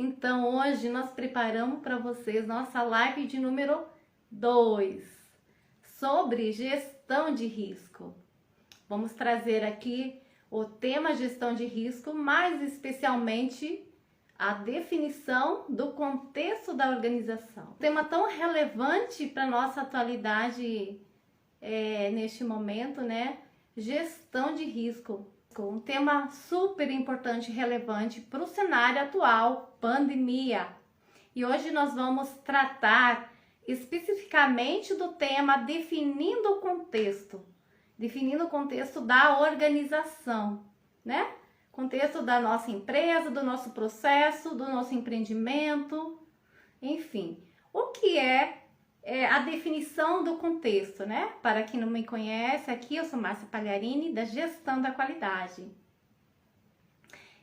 Então, hoje nós preparamos para vocês nossa live de número 2 sobre gestão de risco. Vamos trazer aqui o tema gestão de risco, mais especialmente a definição do contexto da organização. Um tema tão relevante para a nossa atualidade neste momento, né? Gestão de risco. Um tema super importante e relevante para o cenário atual, pandemia. E hoje nós vamos tratar especificamente do tema definindo o contexto da organização, né? Contexto da nossa empresa, do nosso processo, do nosso empreendimento, enfim. O que é a definição do contexto, né? Para quem não me conhece, aqui eu sou Márcia Pagliarini, da Gestão da Qualidade.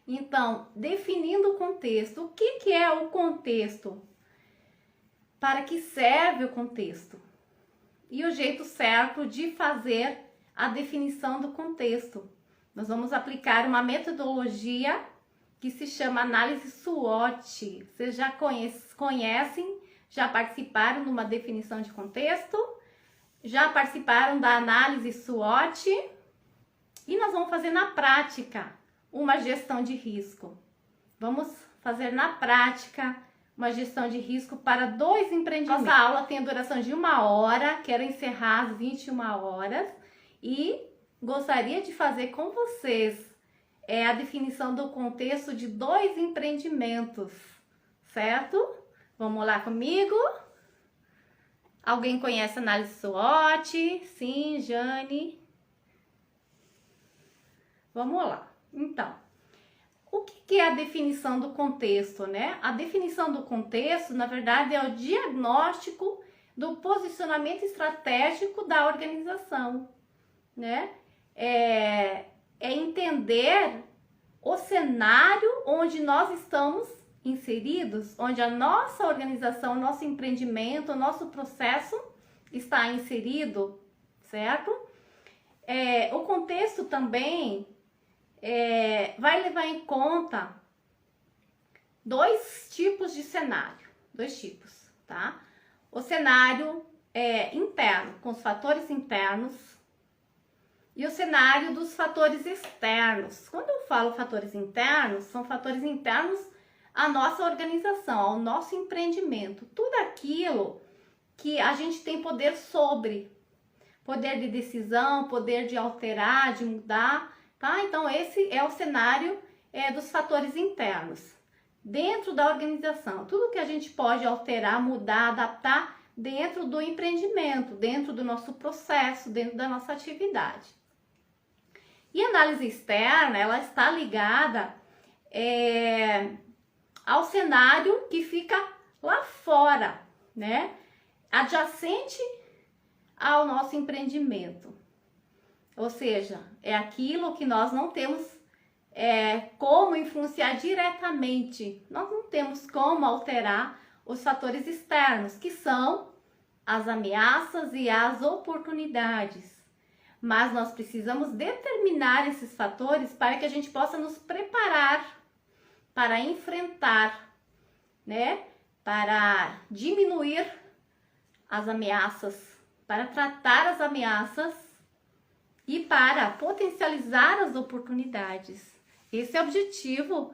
Então, definindo o contexto, o que é o contexto? Para que serve o contexto? E o jeito certo de fazer a definição do contexto. Nós vamos aplicar uma metodologia que se chama análise SWOT. Vocês já conhecem, já participaram de uma definição de contexto, já participaram da análise SWOT e nós vamos fazer na prática uma gestão de risco. Vamos fazer na prática uma gestão de risco para 2 empreendimentos. Nossa aula tem a duração de 1 hora, quero encerrar às 21 horas e gostaria de fazer com vocês a definição do contexto de 2 empreendimentos, certo? Vamos lá comigo? Alguém conhece a análise SWOT? Sim, Jane. Vamos lá. Então, o que é a definição do contexto, né? A definição do contexto, na verdade, é o diagnóstico do posicionamento estratégico da organização, né? É entender o cenário onde nós estamos inseridos, onde a nossa organização, o nosso empreendimento, o nosso processo está inserido, certo? O contexto também vai levar em conta 2 tipos de cenário, 2 tipos, tá? O cenário interno, com os fatores internos, e o cenário dos fatores externos. Quando eu falo fatores internos, são fatores internos à nossa organização, ao nosso empreendimento. Tudo aquilo que a gente tem poder sobre. Poder de decisão, poder de alterar, de mudar, tá? Então, esse é o cenário dos fatores internos. Dentro da organização, tudo que a gente pode alterar, mudar, adaptar dentro do empreendimento, dentro do nosso processo, dentro da nossa atividade. E a análise externa, ela está ligada ao cenário que fica lá fora, né? Adjacente ao nosso empreendimento. Ou seja, é aquilo que nós não temos como influenciar diretamente. Nós não temos como alterar os fatores externos, que são as ameaças e as oportunidades. Mas nós precisamos determinar esses fatores para que a gente possa nos preparar para enfrentar, né? Para diminuir as ameaças, para tratar as ameaças e para potencializar as oportunidades. Esse é o objetivo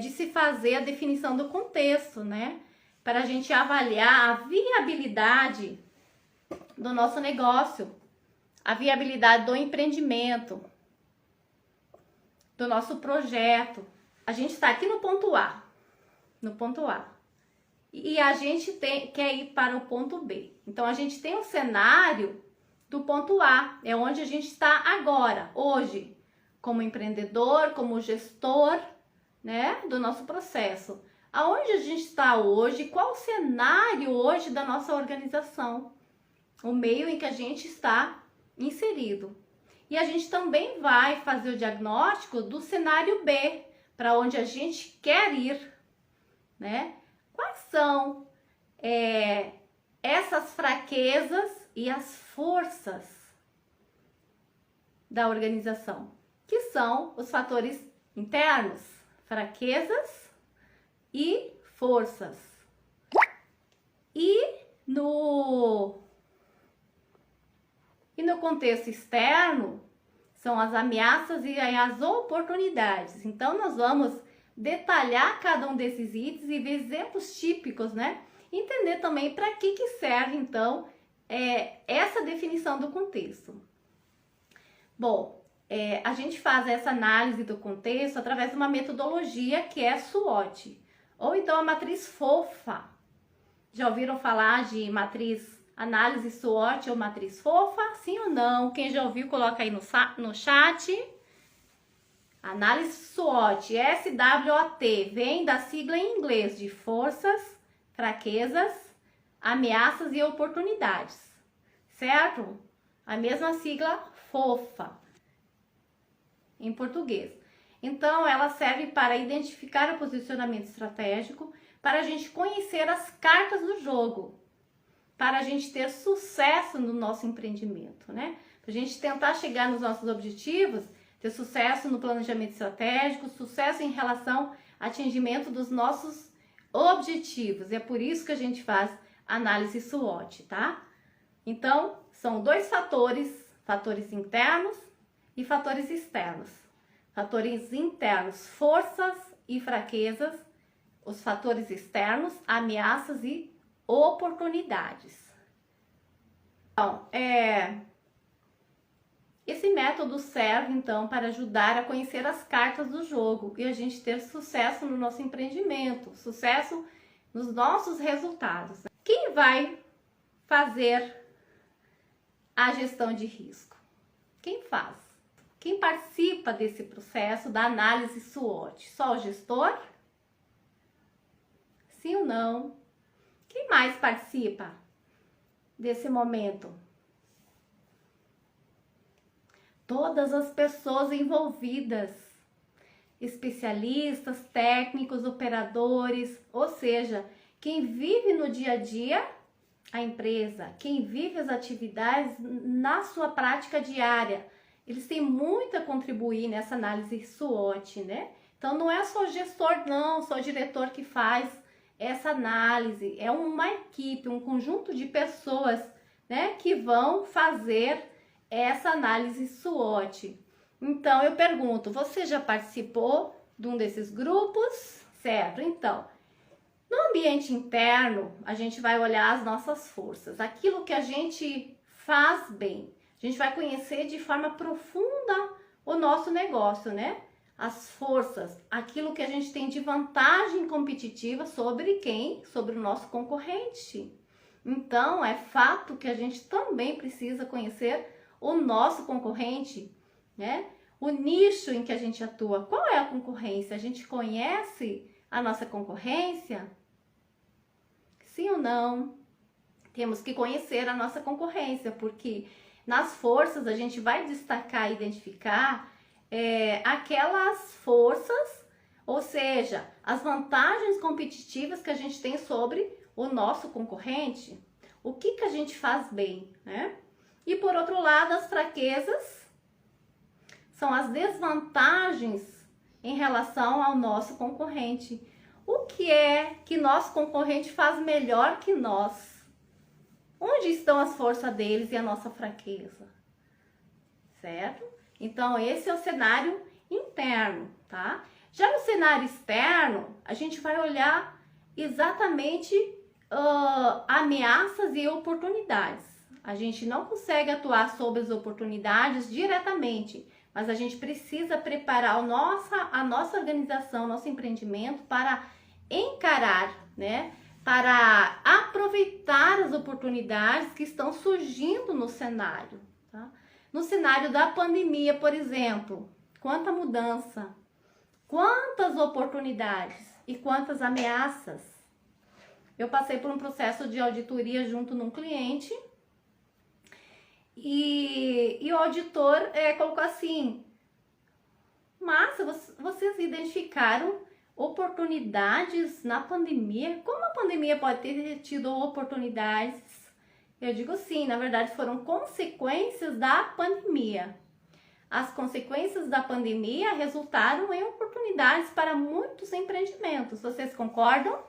de se fazer a definição do contexto, né? Para a gente avaliar a viabilidade do nosso negócio, a viabilidade do empreendimento, do nosso projeto. A gente está aqui no ponto A, e a gente quer ir para o ponto B. Então, a gente tem um cenário do ponto A, é onde a gente está agora, hoje, como empreendedor, como gestor, né, do nosso processo. Aonde a gente está hoje, qual o cenário hoje da nossa organização, o meio em que a gente está inserido. E a gente também vai fazer o diagnóstico do cenário B, para onde a gente quer ir, né? Quais são essas fraquezas e as forças da organização, que são os fatores internos, fraquezas e forças. E no contexto externo, são as ameaças e as oportunidades. Então, nós vamos detalhar cada um desses itens e ver exemplos típicos, né? Entender também para que serve, então, essa definição do contexto. Bom, a gente faz essa análise do contexto através de uma metodologia que é SWOT, ou então a matriz fofa. Já ouviram falar de matriz análise SWOT ou matriz fofa? Sim ou não? Quem já ouviu, coloca aí no chat. Análise SWOT, SWOT, vem da sigla em inglês de forças, fraquezas, ameaças e oportunidades, certo? A mesma sigla fofa em português. Então, ela serve para identificar o posicionamento estratégico, para a gente conhecer as cartas do jogo, para a gente ter sucesso no nosso empreendimento, né? Para a gente tentar chegar nos nossos objetivos, ter sucesso no planejamento estratégico, sucesso em relação ao atingimento dos nossos objetivos. E é por isso que a gente faz análise SWOT, tá? Então, são dois fatores internos e fatores externos. Fatores internos, forças e fraquezas. Os fatores externos, ameaças e oportunidades. Então, esse método serve, então, para ajudar a conhecer as cartas do jogo e a gente ter sucesso no nosso empreendimento, sucesso nos nossos resultados. Quem vai fazer a gestão de risco? Quem faz? Quem participa desse processo da análise SWOT? Só o gestor? Sim ou não? Quem mais participa desse momento? Todas as pessoas envolvidas, especialistas, técnicos, operadores, ou seja, quem vive no dia a dia a empresa, quem vive as atividades na sua prática diária, eles têm muito a contribuir nessa análise SWOT, né? Então, não é só o gestor, não, só o diretor que faz essa análise, é uma equipe, um conjunto de pessoas, né, que vão fazer essa análise SWOT. Então, eu pergunto, você já participou de um desses grupos? Certo, então, no ambiente interno, a gente vai olhar as nossas forças, aquilo que a gente faz bem. A gente vai conhecer de forma profunda o nosso negócio, né? As forças, aquilo que a gente tem de vantagem competitiva sobre quem? Sobre o nosso concorrente. Então, é fato que a gente também precisa conhecer o nosso concorrente, né? O nicho em que a gente atua. Qual é a concorrência? A gente conhece a nossa concorrência? Sim ou não? Temos que conhecer a nossa concorrência, porque nas forças a gente vai destacar e identificar aquelas forças, ou seja, as vantagens competitivas que a gente tem sobre o nosso concorrente, o que a gente faz bem, né? E por outro lado, as fraquezas são as desvantagens em relação ao nosso concorrente. O que é que nosso concorrente faz melhor que nós? Onde estão as forças deles e a nossa fraqueza? Certo? Então, esse é o cenário interno, tá? Já no cenário externo, a gente vai olhar exatamente ameaças e oportunidades. A gente não consegue atuar sobre as oportunidades diretamente, mas a gente precisa preparar a nossa organização, nosso empreendimento para encarar, né? Para aproveitar as oportunidades que estão surgindo no cenário, tá? No cenário da pandemia, por exemplo, quanta mudança, quantas oportunidades e quantas ameaças. Eu passei por um processo de auditoria junto num cliente e o auditor colocou assim: Márcia, vocês identificaram oportunidades na pandemia? Como a pandemia pode ter tido oportunidades? Eu digo sim, na verdade foram consequências da pandemia. as consequências da pandemia resultaram em oportunidades para muitos empreendimentos. Vocês concordam?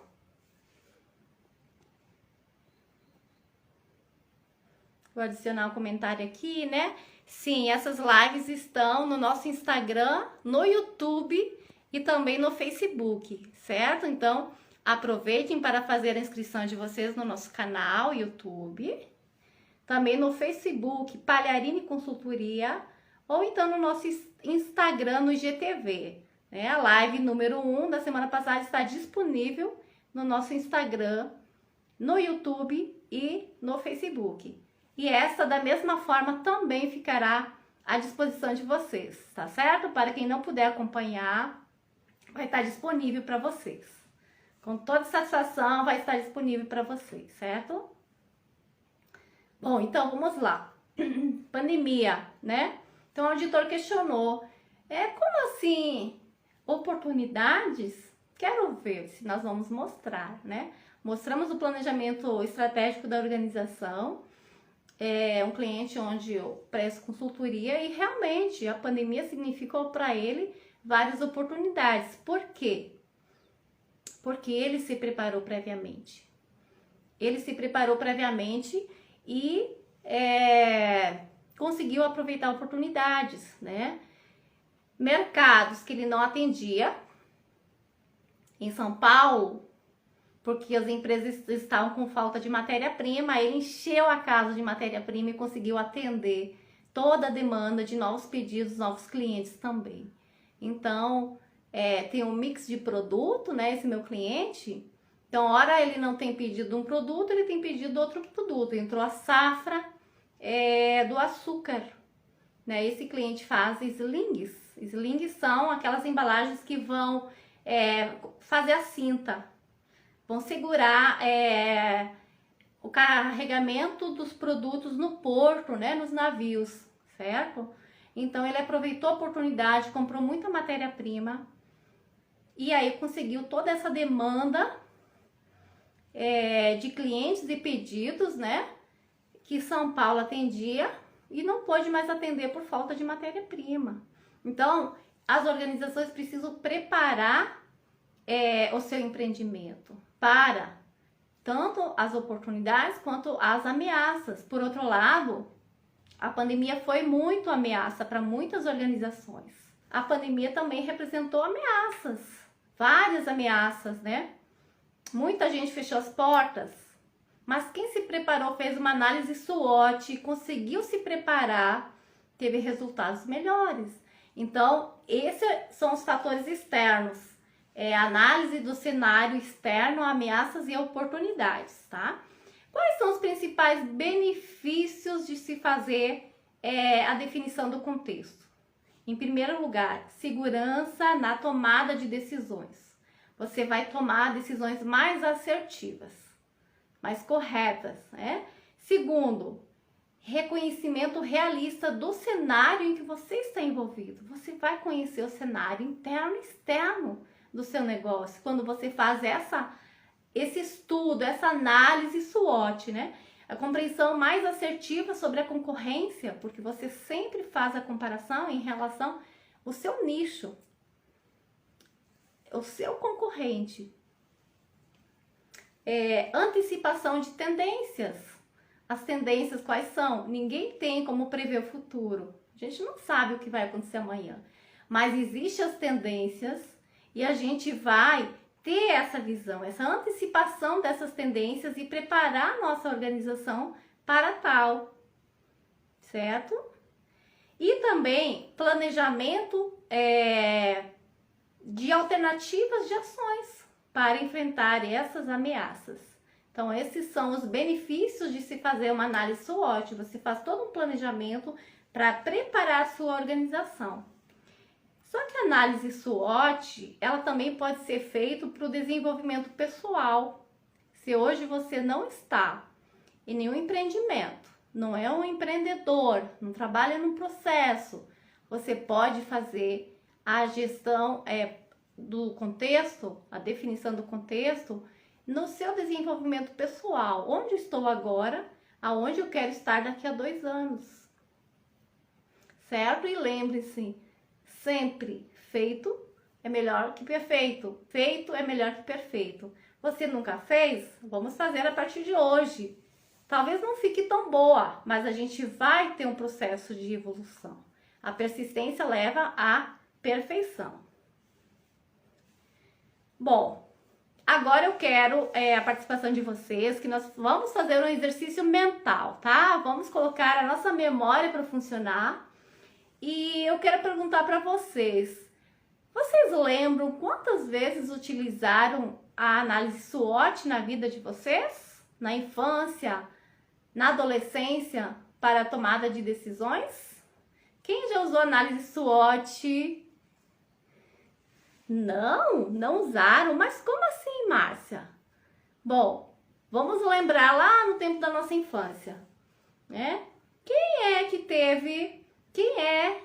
Vou adicionar um comentário aqui, né? Sim, essas lives estão no nosso Instagram, no YouTube e também no Facebook, certo? Então, aproveitem para fazer a inscrição de vocês no nosso canal YouTube, também no Facebook, Palharini Consultoria, ou então no nosso Instagram, no IGTV. Né? A live número 1 da semana passada está disponível no nosso Instagram, no YouTube e no Facebook. E essa, da mesma forma, também ficará à disposição de vocês, tá certo? Para quem não puder acompanhar, vai estar disponível para vocês. Com toda satisfação, vai estar disponível para vocês, certo? Bom, então vamos lá. Pandemia, né? Então o auditor questionou, como assim oportunidades? Quero ver se nós vamos mostrar, né? Mostramos o planejamento estratégico da organização, um cliente onde eu presto consultoria e realmente a pandemia significou para ele várias oportunidades. Por quê? Porque ele se preparou previamente. Ele se preparou previamente e conseguiu aproveitar oportunidades, né? Mercados que ele não atendia em São Paulo, porque as empresas estavam com falta de matéria-prima, ele encheu a casa de matéria-prima e conseguiu atender toda a demanda de novos pedidos, novos clientes também. Então, tem um mix de produto, né, esse meu cliente. Então, ora ele não tem pedido um produto, ele tem pedido outro produto. Entrou a safra do açúcar, né? Esse cliente faz slings. Slings são aquelas embalagens que vão fazer a cinta. Vão segurar o carregamento dos produtos no porto, né, nos navios, certo? Então, ele aproveitou a oportunidade, comprou muita matéria-prima e aí conseguiu toda essa demanda de clientes e pedidos, né, que São Paulo atendia e não pôde mais atender por falta de matéria-prima. Então, as organizações precisam preparar o seu empreendimento para tanto as oportunidades quanto as ameaças. Por outro lado, a pandemia foi muito ameaça para muitas organizações. A pandemia também representou ameaças, várias ameaças, né? Muita gente fechou as portas, mas quem se preparou, fez uma análise SWOT, conseguiu se preparar, teve resultados melhores. Então, esses são os fatores externos. Análise do cenário externo, ameaças e oportunidades, tá? Quais são os principais benefícios de se fazer a definição do contexto? Em primeiro lugar, segurança na tomada de decisões. Você vai tomar decisões mais assertivas, mais corretas, né? Segundo, reconhecimento realista do cenário em que você está envolvido. Você vai conhecer o cenário interno e externo do seu negócio quando você faz esse estudo, essa análise SWOT, né? A compreensão mais assertiva sobre a concorrência, porque você sempre faz a comparação em relação ao seu nicho, o seu concorrente. Antecipação de tendências. As tendências quais são? Ninguém tem como prever o futuro. A gente não sabe o que vai acontecer amanhã. Mas existem as tendências e a gente vai ter essa visão, essa antecipação dessas tendências e preparar a nossa organização para tal, certo? E também planejamento de alternativas de ações para enfrentar essas ameaças. Então, esses são os benefícios de se fazer uma análise SWOT. Você faz todo um planejamento para preparar a sua organização. Só que a análise SWOT, ela também pode ser feita para o desenvolvimento pessoal. Se hoje você não está em nenhum empreendimento, não é um empreendedor, não trabalha num processo, você pode fazer a gestão do contexto, a definição do contexto, no seu desenvolvimento pessoal. Onde estou agora, aonde eu quero estar daqui a 2 anos. certo? E lembre-se, sempre feito é melhor que perfeito. Feito é melhor que perfeito. Você nunca fez? Vamos fazer a partir de hoje. Talvez não fique tão boa, mas a gente vai ter um processo de evolução. A persistência leva à perfeição. Bom, agora eu quero a participação de vocês, que nós vamos fazer um exercício mental, tá? Vamos colocar a nossa memória para funcionar. E eu quero perguntar para vocês lembram quantas vezes utilizaram a análise SWOT na vida de vocês? Na infância, na adolescência, para a tomada de decisões? Quem já usou análise SWOT? Não usaram? Mas como assim, Márcia? Bom, vamos lembrar lá no tempo da nossa infância, né? Quem é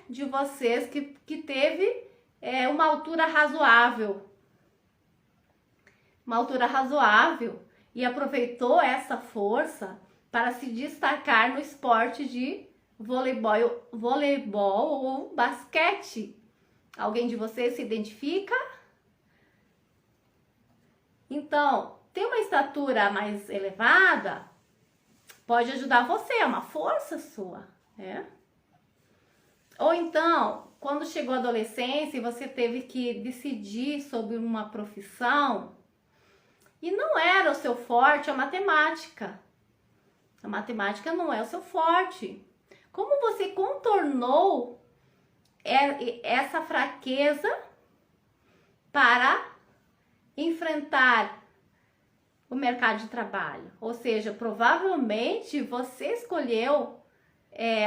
de vocês que teve uma altura razoável? Uma altura razoável e aproveitou essa força para se destacar no esporte de voleibol ou basquete. Alguém de vocês se identifica? Então, ter uma estatura mais elevada pode ajudar você, é uma força sua, né? Ou então, quando chegou a adolescência e você teve que decidir sobre uma profissão e não era o seu forte a matemática. A matemática não é o seu forte. Como você contornou essa fraqueza para enfrentar o mercado de trabalho? Ou seja, provavelmente você escolheu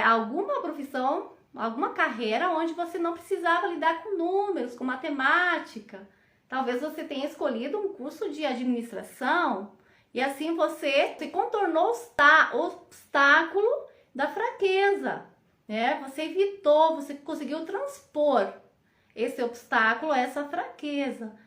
alguma profissão, alguma carreira onde você não precisava lidar com números, com matemática. Talvez você tenha escolhido um curso de administração e assim você contornou o obstáculo da fraqueza, né? Você evitou, você conseguiu transpor esse obstáculo, essa fraqueza.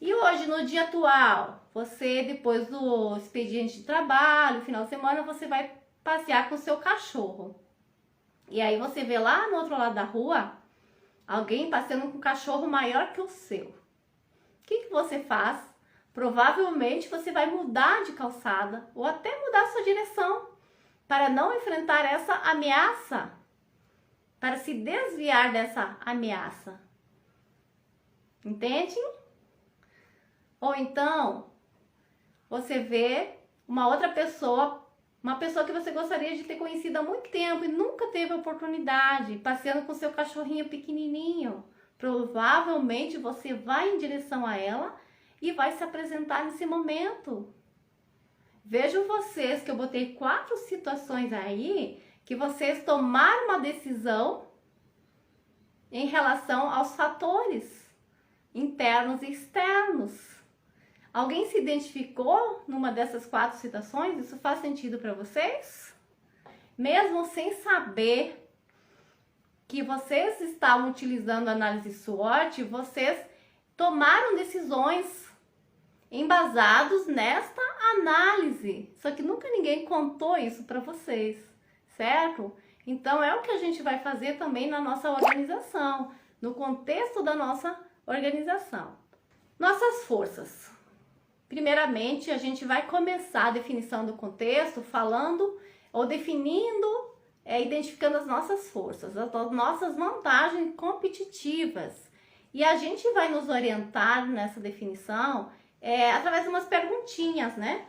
E hoje, no dia atual, você, depois do expediente de trabalho, final de semana, você vai passear com o seu cachorro. E aí você vê lá no outro lado da rua alguém passeando com um cachorro maior que o seu. O que você faz? Provavelmente você vai mudar de calçada ou até mudar sua direção para não enfrentar essa ameaça, para se desviar dessa ameaça. Entende? Ou então, você vê uma outra pessoa, uma pessoa que você gostaria de ter conhecido há muito tempo e nunca teve oportunidade, passeando com seu cachorrinho pequenininho. Provavelmente você vai em direção a ela e vai se apresentar nesse momento. Vejam vocês que eu botei 4 situações aí que vocês tomaram uma decisão em relação aos fatores internos e externos. Alguém se identificou numa dessas 4 situações? Isso faz sentido para vocês? Mesmo sem saber que vocês estavam utilizando a análise SWOT, vocês tomaram decisões embasados nesta análise. Só que nunca ninguém contou isso para vocês, certo? Então é o que a gente vai fazer também na nossa organização, no contexto da nossa organização. Nossas forças. Primeiramente, a gente vai começar a definição do contexto falando ou definindo, identificando as nossas forças, as nossas vantagens competitivas. E a gente vai nos orientar nessa definição através de umas perguntinhas, né?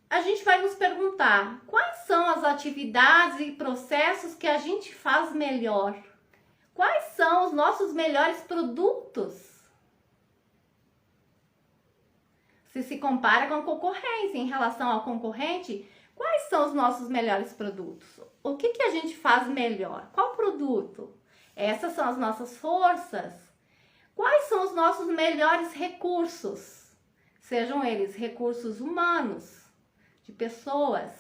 A gente vai nos perguntar quais são as atividades e processos que a gente faz melhor. Quais são os nossos melhores produtos? Se compara com a concorrência, em relação ao concorrente, quais são os nossos melhores produtos? O que a gente faz melhor? Qual produto? Essas são as nossas forças. Quais são os nossos melhores recursos? Sejam eles recursos humanos, de pessoas,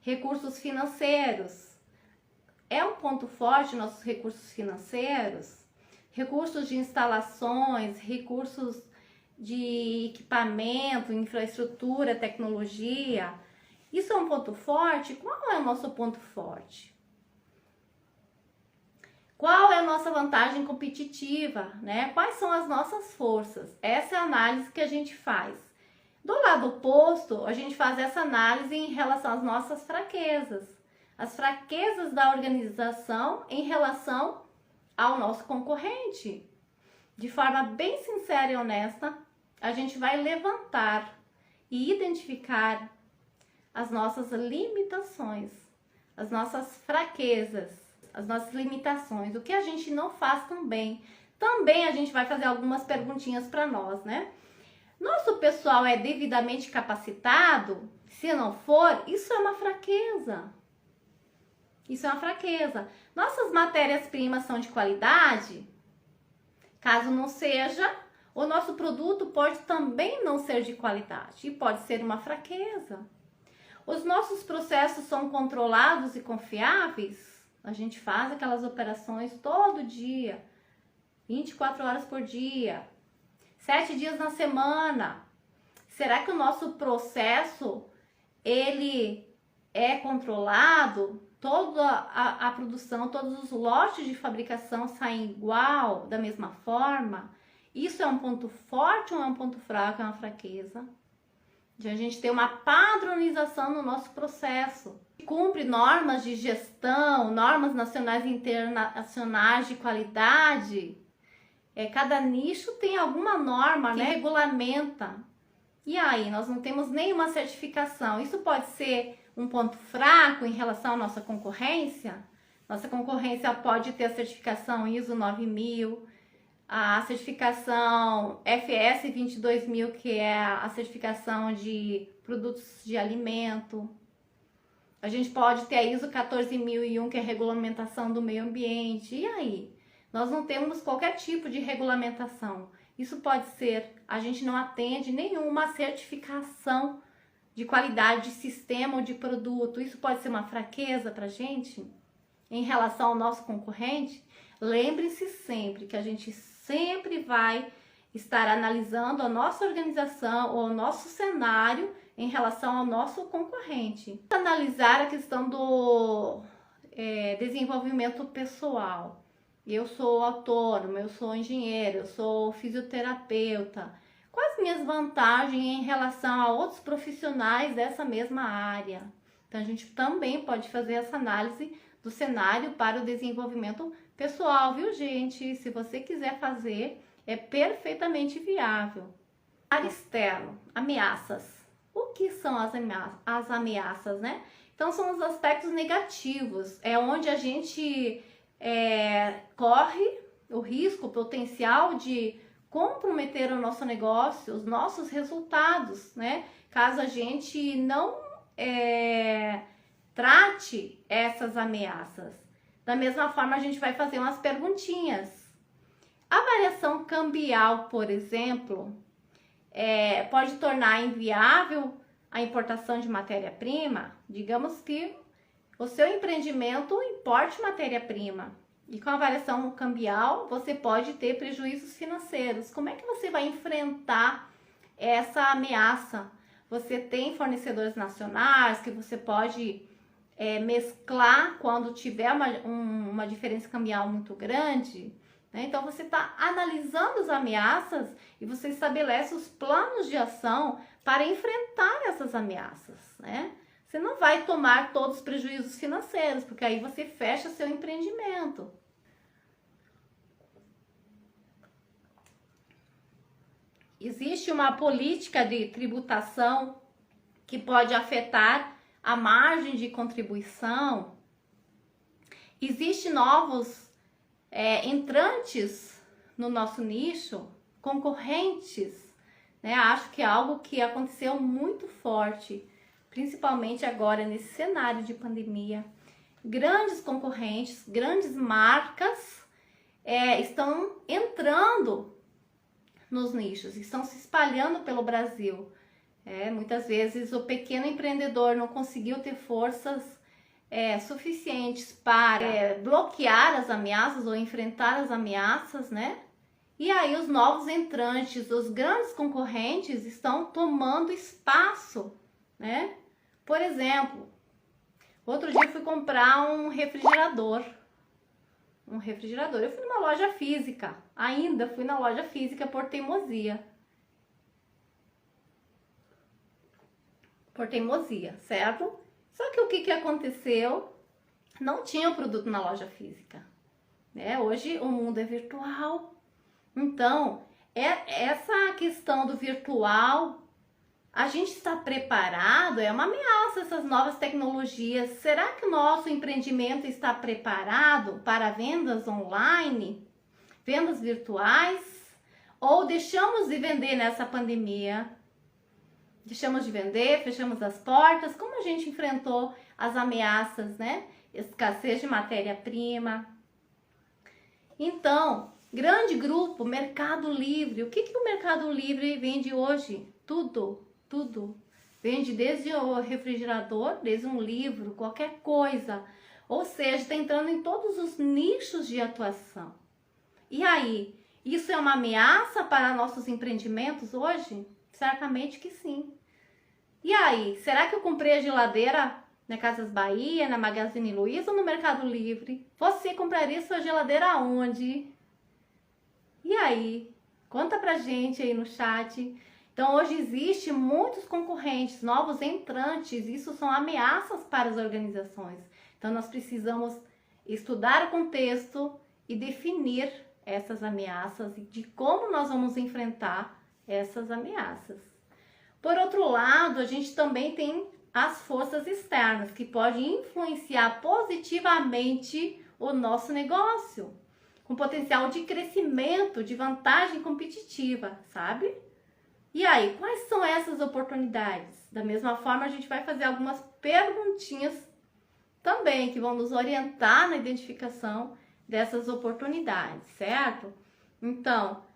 recursos financeiros. É um ponto forte nossos recursos financeiros, recursos de instalações, recursos de equipamento, infraestrutura, tecnologia. Isso é um ponto forte? Qual é o nosso ponto forte? Qual é a nossa vantagem competitiva, né? Quais são as nossas forças? Essa é a análise que a gente faz. Do lado oposto, a gente faz essa análise em relação às nossas fraquezas. As fraquezas da organização em relação ao nosso concorrente. De forma bem sincera e honesta, a gente vai levantar e identificar as nossas limitações, as nossas fraquezas, as nossas limitações, o que a gente não faz tão bem. Também a gente vai fazer algumas perguntinhas para nós, né? Nosso pessoal é devidamente capacitado? Se não for, isso é uma fraqueza. Isso é uma fraqueza. Nossas matérias-primas são de qualidade? Caso não seja, o nosso produto pode também não ser de qualidade e pode ser uma fraqueza. Os nossos processos são controlados e confiáveis? A gente faz aquelas operações todo dia, 24 horas por dia, 7 dias na semana. Será que o nosso processo, ele é controlado? Toda a produção, todos os lotes de fabricação saem igual, da mesma forma? Isso é um ponto forte ou é um ponto fraco, é uma fraqueza? De a gente ter uma padronização no nosso processo. Cumpre normas de gestão, normas nacionais e internacionais de qualidade. Cada nicho tem alguma norma, né, que regulamenta. E aí, nós não temos nenhuma certificação. Isso pode ser um ponto fraco em relação à nossa concorrência. Nossa concorrência pode ter a certificação ISO 9000, a certificação FS 22000, que é a certificação de produtos de alimento. A gente pode ter a ISO 14001, que é a regulamentação do meio ambiente. E aí? Nós não temos qualquer tipo de regulamentação. Isso pode ser, a gente não atende nenhuma certificação de qualidade de sistema ou de produto. Isso pode ser uma fraqueza para a gente em relação ao nosso concorrente. Lembre-se sempre que a gente sempre vai estar analisando a nossa organização ou o nosso cenário em relação ao nosso concorrente. Analisar a questão do desenvolvimento pessoal. Eu sou autônomo, eu sou engenheiro, eu sou fisioterapeuta. Quais as minhas vantagens em relação a outros profissionais dessa mesma área? Então, a gente também pode fazer essa análise do cenário para o desenvolvimento pessoal, viu, gente? Se você quiser fazer, é perfeitamente viável. Área externo, ameaças. O que são as ameaças, né? Então, são os aspectos negativos. É onde a gente corre o risco, o potencial de comprometer o nosso negócio, os nossos resultados, né? Caso a gente não trate essas ameaças. Da mesma forma, a gente vai fazer umas perguntinhas. A variação cambial, por exemplo, pode tornar inviável a importação de matéria-prima? Digamos que o seu empreendimento importe matéria-prima e com a variação cambial você pode ter prejuízos financeiros. Como é que você vai enfrentar essa ameaça? Você tem fornecedores nacionais que você pode mesclar quando tiver uma diferença cambial muito grande, né? Então você está analisando as ameaças e você estabelece os planos de ação para enfrentar essas ameaças, né? Você não vai tomar todos os prejuízos financeiros, porque aí você fecha seu empreendimento. Existe uma política de tributação que pode afetar a margem de contribuição. Existem novos entrantes no nosso nicho, concorrentes, né? Acho que é algo que aconteceu muito forte, principalmente agora nesse cenário de pandemia. Grandes concorrentes, grandes marcas estão entrando nos nichos, estão se espalhando pelo Brasil. Muitas vezes o pequeno empreendedor não conseguiu ter forças suficientes para bloquear as ameaças ou enfrentar as ameaças, né? E aí os novos entrantes, os grandes concorrentes estão tomando espaço, né? Por exemplo, outro dia eu fui comprar um refrigerador, um refrigerador. Eu fui numa loja física, ainda fui na loja física por teimosia. Por teimosia, certo? Só que o que aconteceu? Não tinha o produto na loja física, né? Hoje o mundo é virtual. Então, essa questão do virtual, a gente está preparado? É uma ameaça essas novas tecnologias. Será que o nosso empreendimento está preparado para vendas online, vendas virtuais? Ou deixamos de vender nessa pandemia? Deixamos de vender, fechamos as portas? Como a gente enfrentou as ameaças, né? Escassez de matéria-prima. Então, grande grupo, Mercado Livre. O que o Mercado Livre vende hoje? Tudo. Vende desde o refrigerador, desde um livro, qualquer coisa. Ou seja, está entrando em todos os nichos de atuação. E aí, isso é uma ameaça para nossos empreendimentos hoje? Certamente que sim. E aí, será que eu comprei a geladeira na Casas Bahia, na Magazine Luiza ou no Mercado Livre? Você compraria sua geladeira aonde? E aí? Conta pra gente aí no chat. Então, hoje existe muitos concorrentes, novos entrantes. Isso são ameaças para as organizações. Então, nós precisamos estudar o contexto e definir essas ameaças e de como nós vamos enfrentar essas ameaças. Por outro lado, a gente também tem as forças externas que podem influenciar positivamente o nosso negócio, com potencial de crescimento, de vantagem competitiva, sabe? E aí, quais são essas oportunidades? Da mesma forma, a gente vai fazer algumas perguntinhas também que vão nos orientar na identificação dessas oportunidades, certo? Então,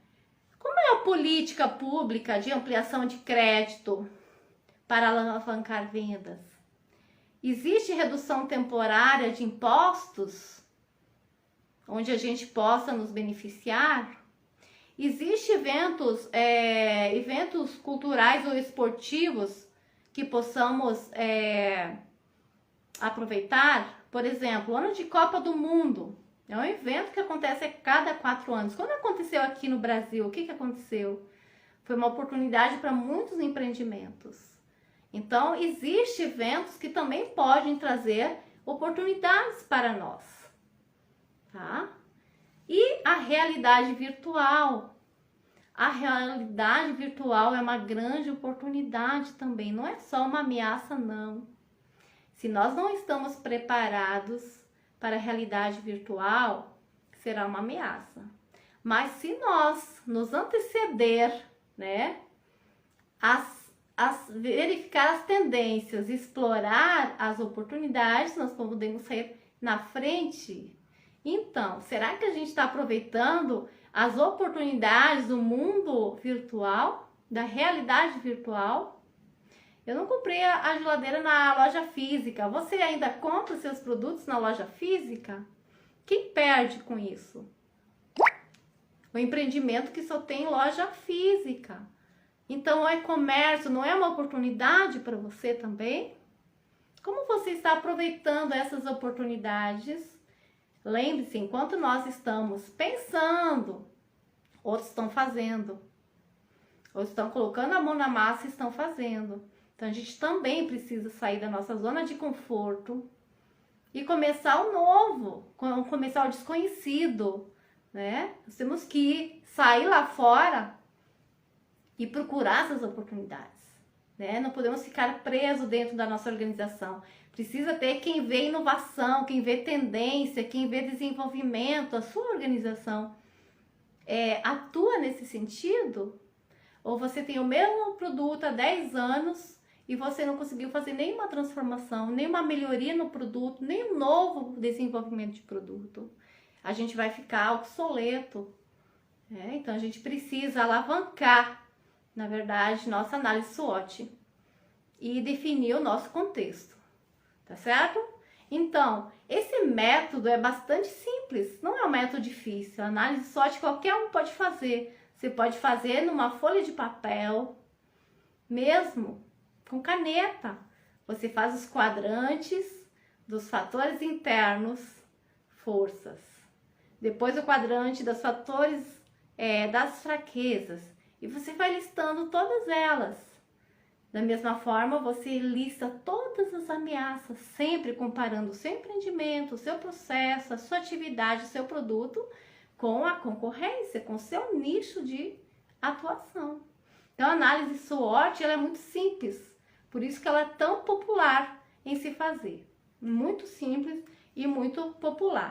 como é a política pública de ampliação de crédito para alavancar vendas? Existe redução temporária de impostos onde a gente possa nos beneficiar? Existem eventos culturais ou esportivos que possamos aproveitar? Por exemplo, o ano de Copa do Mundo. É um evento que acontece a cada 4 anos. Quando aconteceu aqui no Brasil, o que aconteceu? Foi uma oportunidade para muitos empreendimentos. Então, existem eventos que também podem trazer oportunidades para nós, tá? E a realidade virtual. A realidade virtual é uma grande oportunidade também. Não é só uma ameaça, não. Se nós não estamos preparados para a realidade virtual, será uma ameaça. Mas se nós nos anteceder, né, verificar as tendências, explorar as oportunidades, nós podemos sair na frente. Então, será que a gente está aproveitando as oportunidades do mundo virtual, da realidade virtual? Eu não comprei a geladeira na loja física. Você ainda compra os seus produtos na loja física? Quem perde com isso? O empreendimento que só tem loja física. Então, o e-commerce não é uma oportunidade para você também? Como você está aproveitando essas oportunidades? Lembre-se, enquanto nós estamos pensando, outros estão fazendo. Outros estão colocando a mão na massa e estão fazendo. Então, a gente também precisa sair da nossa zona de conforto e começar o novo, começar o desconhecido, né? Nós temos que sair lá fora e procurar essas oportunidades, né? Não podemos ficar presos dentro da nossa organização. Precisa ter quem vê inovação, quem vê tendência, quem vê desenvolvimento. A sua organização atua nesse sentido? Ou você tem o mesmo produto há 10 anos e você não conseguiu fazer nenhuma transformação, nenhuma melhoria no produto, nem um novo desenvolvimento de produto? A gente vai ficar obsoleto. Então, a gente precisa alavancar, na verdade, nossa análise SWOT e definir o nosso contexto, tá certo? Então, esse método é bastante simples, não é um método difícil. A análise SWOT qualquer um pode fazer. Você pode fazer numa folha de papel, mesmo com caneta. Você faz os quadrantes dos fatores internos, forças. depois o quadrante dos fatores das fraquezas, e você vai listando todas elas. Da mesma forma, você lista todas as ameaças, sempre comparando o seu empreendimento, o seu processo, a sua atividade, o seu produto com a concorrência, com o seu nicho de atuação. Então, a análise SWOT, ela é muito simples, por isso que ela é tão popular em se fazer. Muito simples e muito popular.